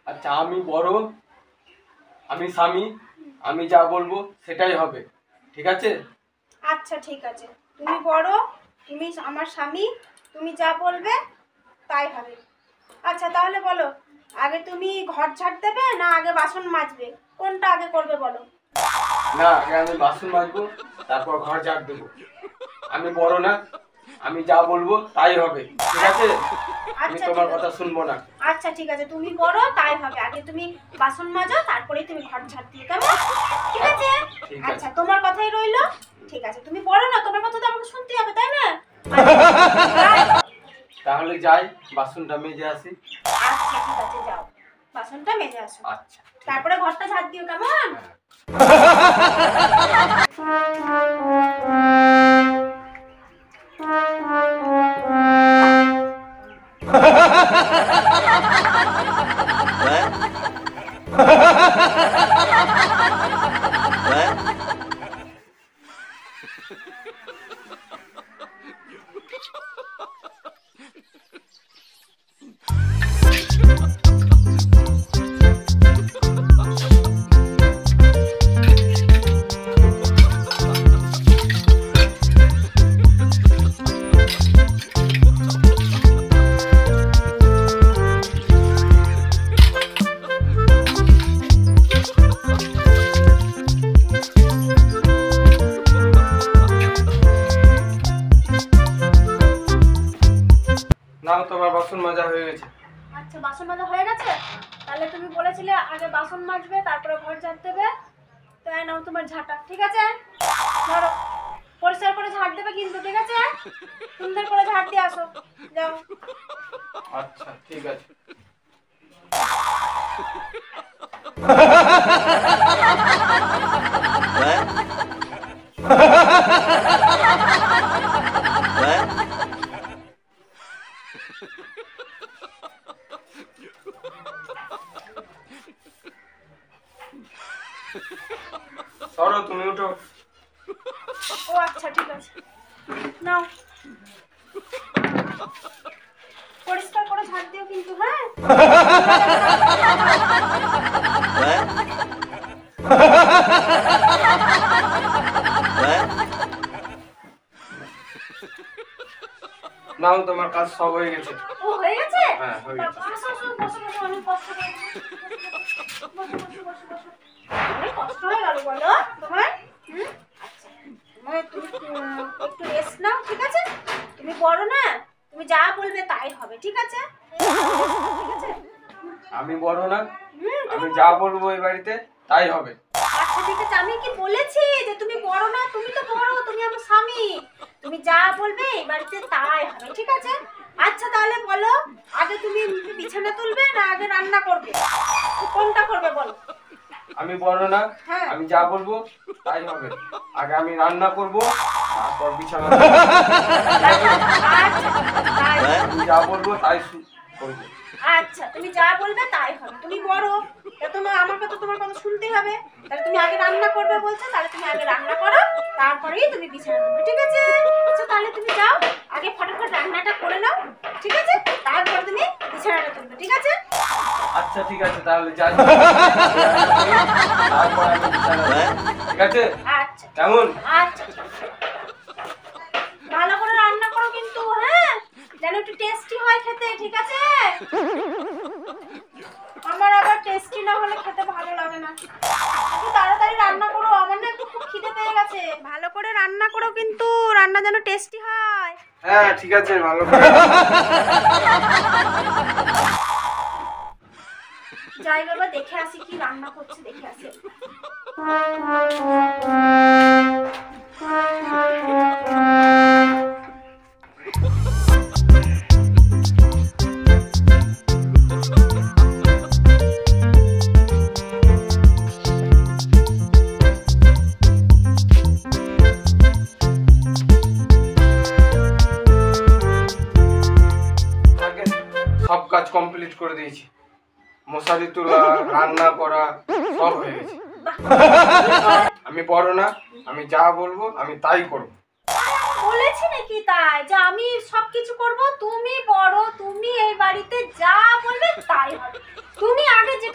আচ্ছা আমি বড়, আমি স্বামী, আমি যা বলবো সেটাই হবে, ঠিক আছে? আচ্ছা ঠিক আছে, তুমি বড়, তুমি আমার স্বামী, তুমি যা বলবে তাই হবে। আচ্ছা তাহলে বলো, আগে তুমি ঘর ঝাড় দেবে না আগে বাসন মাজবে, কোনটা আগে করবে বলো? না, আগে আমি বাসন মাজবো, তারপর ঘর ঝাড় দেবো। আমি বড় না, আমি যা বলবো তাই হবে, ঠিক আছে? আমি আচ্ছা তোমার ঠিক কথা আছে, শুনবো না। আচ্ছা ঠিক আছে, তুমি বড় তাই হবে, আগে তুমি বাসন মাজো তারপরেই তুমি ঘর ঝাড় দিও, কেমন? ঠিক আছে? ঠিক আছে। আচ্ছা তোমার কথাই রইলো। ঠিক আছে, তুমি বড় না, তোমার কথা তো আমাকে শুনতে হবে তাই না? তাহলে যাই, বাসনটা মেজে আসি। আচ্ছা ঠিক আছে, যাও বাসনটা মেজে আসো, আচ্ছা তারপরে ঘরটা ঝাড় দিও, কেমন? নাও, তোমার বাসন মাজা হয়ে গেছে। আচ্ছা বাসন মাজা হয়ে গেছে, তাহলে তুমি বলেছিলে আগে বাসন মাজবে তারপরে ঘর ঝাড় দেবে, তাই নাও তোমার ঝাঁটা, ঠিক আছে? ধরো, পরিষ্কার করে ঝাড় দেবে কিন্তু, ঠিক আছে? সুন্দর করে ঝাড় দিয়ে আসো, যাও। আচ্ছা ঠিক আছে। সরো, তুমি উঠো। ও আচ্ছা ঠিক আছে, নাও পরিষ্কার করে ঝাড় দিও কিন্তু, হ্যাঁ? নাও, তোমার কাজ সব হয়ে গেছে। ও হয়ে গেছে? হ্যাঁ, হয়ে গেছে। বাবা, আসো, আসো, বসো, বসো, অনেক কষ্ট হয়ে গেছে। বসো, বসো, বসো, বসো। অনেক কষ্ট হয়ে গেল বলো তোমার? আচ্ছা, তুমি একটু রেস্ট নাও, ঠিক আছে? তুমি বড় না, তুমি যা বলবে তাই হবে, ঠিক আছে? ঠিক আছে? আমি বড় না, হুম, আমি যা বলবো এই বাড়িতে তাই হবে। আচ্ছা ঠিক আছে, আমি কি বলেছি যে তুমি বড় না? তুমি তো বড়, তুমি আমার স্বামী, তুমি যা বলবে এই বাড়িতে তাই হবে, ঠিক আছে? আচ্ছা তাহলে বলো, আগে তুমি বিছানা তুলবে না আগে রান্না করবে, কোনটা করবে বলো? আমি বড় না, হ্যাঁ। আমি যা বলবো তাই হবে। আগে আমি রান্না করব, তারপর বিছানা। আচ্ছা তাই। আমি যা বলবো তাই করবো। আচ্ছা তুমি যা বলবে তাই হবে, তুমি বড়, তা তোমার আমাকে তো তোমার কথা শুনতে হবে, তাহলে তুমি আগে রান্না করবে বলছো, তাহলে তুমি আগে রান্না করো, তারপরেই তুমি বিছানা তুলবে, ঠিক আছে? আচ্ছা তাহলে তুমি যাও, আগে ফটাফট রান্নাটা করে নাও, ঠিক আছে? তারপর তুমি বিছানাটা তুলবে, ঠিক আছে? আচ্ছা ঠিক আছে, তাহলে যাই। তারপর আমি বিছানা, ঠিক আছে? আচ্ছা কেমন? আচ্ছা ঠিক আছে। ভালো করে রান্না করো কিন্তু, হ্যাঁ, যেন একটু টেস্টি হয় খেতে, ঠিক আছে? আমার আবার টেস্টি না হলে খেতে ভালো লাগে না। একটু তাড়াতাড়ি রান্না করো, আমার না একটু খুব খিদে পেয়ে গেছে। ভালো করে রান্না করো কিন্তু, রান্না যেন টেস্টি হয়। হ্যাঁ ঠিক আছে, ভালো করে। যাই বাবা, দেখে আসি কি রান্না করছে, দেখে আসি। আগে সব কাজ কমপ্লিট করে দিয়েছি। মশারি তোলা, রান্না করা সব হয়ে গেছে। আমি বড় না, আমি যা বলবো আমি তাই করবো। বলেছি নাকি তাই যে আমি সবকিছু করব, তুমি বড়, তুমি এই বাড়িতে যা বলবে তাই হবে। তুমি আগে যে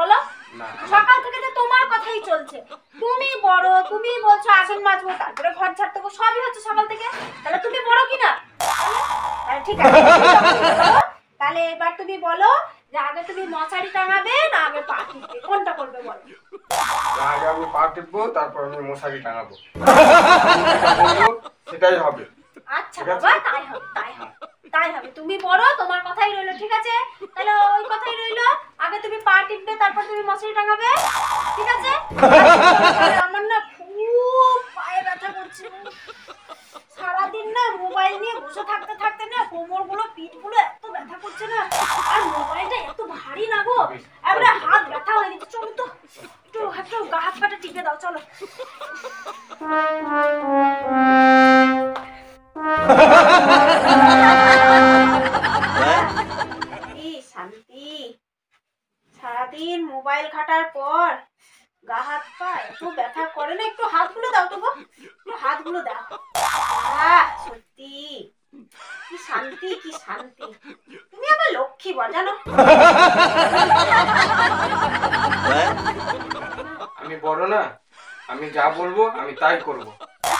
বলো? না সকাল থেকে তো তোমার কথাই চলছে, তুমি বড়, তুমি বলছো আসন মাজবো, তারপরে ঘর ঝাড় দেবো, সবই হচ্ছে সকাল থেকে। তাহলে তুমি বড় কিনা? তাহলে ঠিক আছে, তুমি যখন বড়, তাহলে এবার তুমি বলো যে আগে তুমি মশারি টাঙাবে না আগে পা টিপবে, কোনটা করবে বলো? আগে আমি পা টিপবো, তারপর আমি মশারি টাঙাবো। যেটা বলবো সেটাই হবে। আচ্ছা বাবা, তাই হবে, তাই হবে, তাই হবে। তুমি বড়, তোমার কথাই রইলো, ঠিক আছে? তাহলে ওই কথাই রইলো, আগে তুমি পা টিপবে, তারপর তুমি মশারি টাঙাবে, ঠিক আছে? আমার না খুব পায়ে ব্যথা করছে, সারাদিন না মোবাইল নিয়ে বসে থাকতে থাকতে না কোমরগুলো পিঠগুলো এত ব্যথা করছে না, আর মোবাইলটা এত ভারী না গো, এবারে হাত ব্যথা হয়ে গেছে। চলো তো একটু গা হাত পাটা টিপে দাও, চলো। কি শান্তি, সারাদিন মোবাইল ঘাটার পর গা হাত পা এত ব্যথা করে না, একটু হাতগুলো দাও তো গো, একটু হাতগুলো দাও। সত্যি কি শান্তি, কি শান্তি। তুমি আমার লক্ষ্মী বল, জানো? আমি বড় না, আমি যা বলবো আমি তাই করব।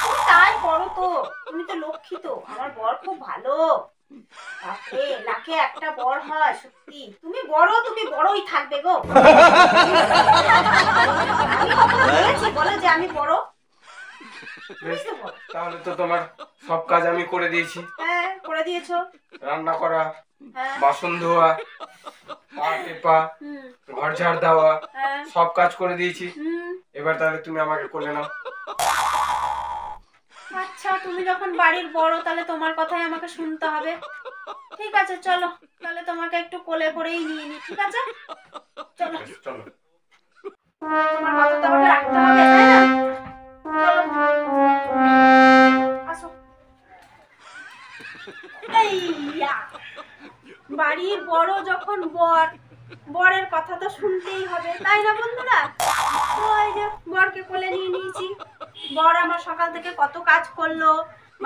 তুমি তাই করো তো, তুমি তো লক্ষ্মী তো, আমার বর খুব ভালো, বাপরে লাখে একটা বর হয়, সত্যি তুমি বড়, তুমি বড়ই থাকবে গো। আমি কখনো বলেছি বলো যে আমি বড়? বেশ, তাহলে তো তোমার সব কাজ আমি করে দিয়েছি। হ্যাঁ করে দিয়েছো। রান্না করা, হ্যাঁ বাসন ধোয়া, পা টেপা, হুম ঘর ঝাড় দেওয়া, হ্যাঁ সব কাজ করে দিয়েছি। হুম। এবার তাহলে তুমি আমাকে কোলে নাও। আচ্ছা তুমি যখন বাড়ির বড়, তাহলে তোমার কথাই আমাকে শুনতে হবে। ঠিক আছে চলো, তাহলে তোমাকে একটু কোলে করেই নিয়ে নি, ঠিক আছে? চলো, বেশ, চলো। তোমার কথা তো আমাকে রাখতে হবে, তাই না? চলো আসো। এইয়া, বাড়ির বড় যখন বর, বরের কথা তো শুনতেই হবে, তাই না বন্ধুরা? ওই যে বরকে কোলে নিয়ে নিয়েছি, বর আমার সকাল থেকে কত কাজ করলো,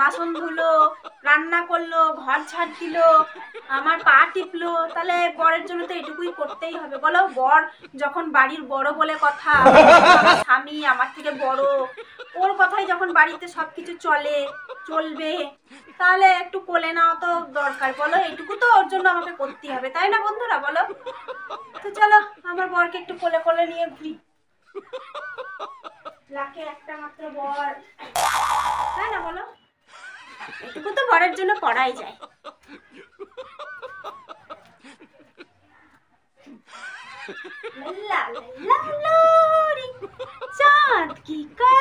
বাসন ধুলো, রান্না করলো, ঘর ঝাড় দিলো, আমার পা টিপলো, তাহলে বরের জন্য তো এটুকুই করতেই হবে বলো? বর যখন বাড়ির বড় বলে কথা, আমার স্বামী আমার থেকে বড়, ওর কথাই যখন বাড়িতে সবকিছু চলবে, তাহলে একটু কোলে নেওয়া তো দরকার বলো? এটুকু তো ওর জন্য আমাকে করতেই হবে, তাই না বন্ধুরা বলো? তো চলো আমার বরকে একটু কোলে কোলে নিয়ে ঘুরি, লাখে একটা মাত্র বর, তাই না বলো? এটুকু তো বরের জন্য করাই যায়। লা লা লা লোরি, চাঁদ কি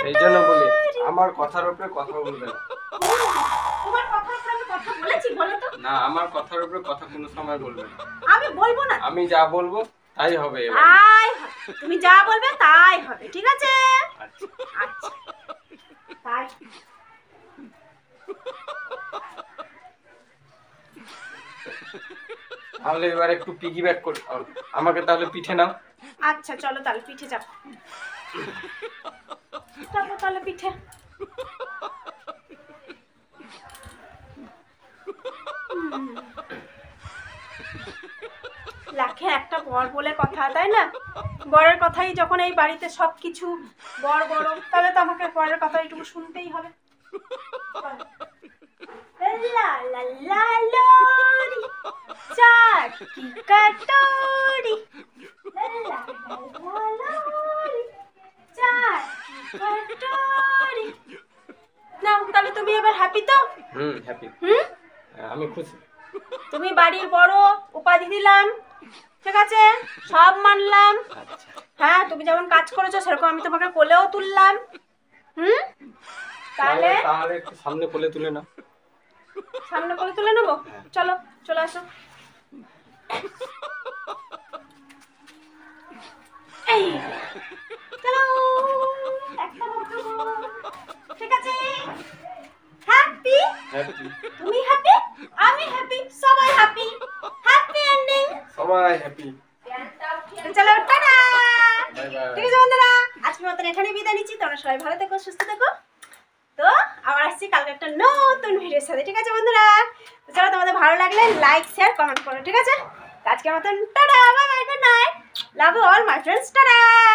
এই জন্য বলি কাটারি। আমার কথার উপরে কথা বলবে না। তোমার কথার উপরে আমি কথা বলেছি বলো তো? না, আমার কথার উপরে কথা কোনো সময় বলবে না। আমি বলবো না, আমি যা বলবো তাই হবে এবার। তাই হবে, তুমি যা বলবে তাই হবে, ঠিক আছে? আচ্ছা। আচ্ছা তাই। তাহলে এবার একটু পিগি ব্যাক করি, আমাকে তাহলে পিঠে নাও। আচ্ছা চলো তাহলে পিঠে যাবো, যাবো তাহলে পিঠে। লাখে একটা বর বলে কথা, তাই না? বরের কথাই যখন এই বাড়িতে সবকিছু বর বড়, তাহলে তো আমাকে বরের কথা একটু শুনতেই হবে। লা লা লা লোরি, চাঁদ কি কাটারি, লা লা লা লোরি, চাঁদ কি কাটারি। নাও তাহলে তুমি এবার হ্যাপি তো? হ্যাপি। হুম, আমি খুশি। তুমি বাড়ির বড়, উপাধি দিলাম, ঠিক আছে, সব মানলাম। আচ্ছা। হ্যাঁ তুমি যেমন কাজ করেছো সেরকম আমি তোমাকে কোলেও তুললাম। হুম, তাহলে তাহলে একটু সামনে কোলে তুলে নাও। সামনে কোলে তুলে নেবো, চলো চলে আসো। এই চলো, একটা মাত্র বর, ঠিক আছে? Happy, happy. তুমি হ্যাপি, আমি হ্যাপি, সবাই হ্যাপি, হ্যাপি এন্ডিং, সবাই হ্যাপি। চলো টাটা। Bye by. ঠিক আছে বন্ধুরা, আজকের মতন এখানে বিদায় নিচ্ছি, তোমরা সবাই ভালো থেকো, সুস্থ থেকো। তো আবার আসছি কালকে একটা নতুন ভিডিওর সাথে, ঠিক আছে বন্ধুরা? তো চলো, তোমাদের ভালো লাগলে লাইক শেয়ার কমেন্ট করো, ঠিক আছে? আজকের মতন টাটা, bye bye, good night. Love you all my friends, tata.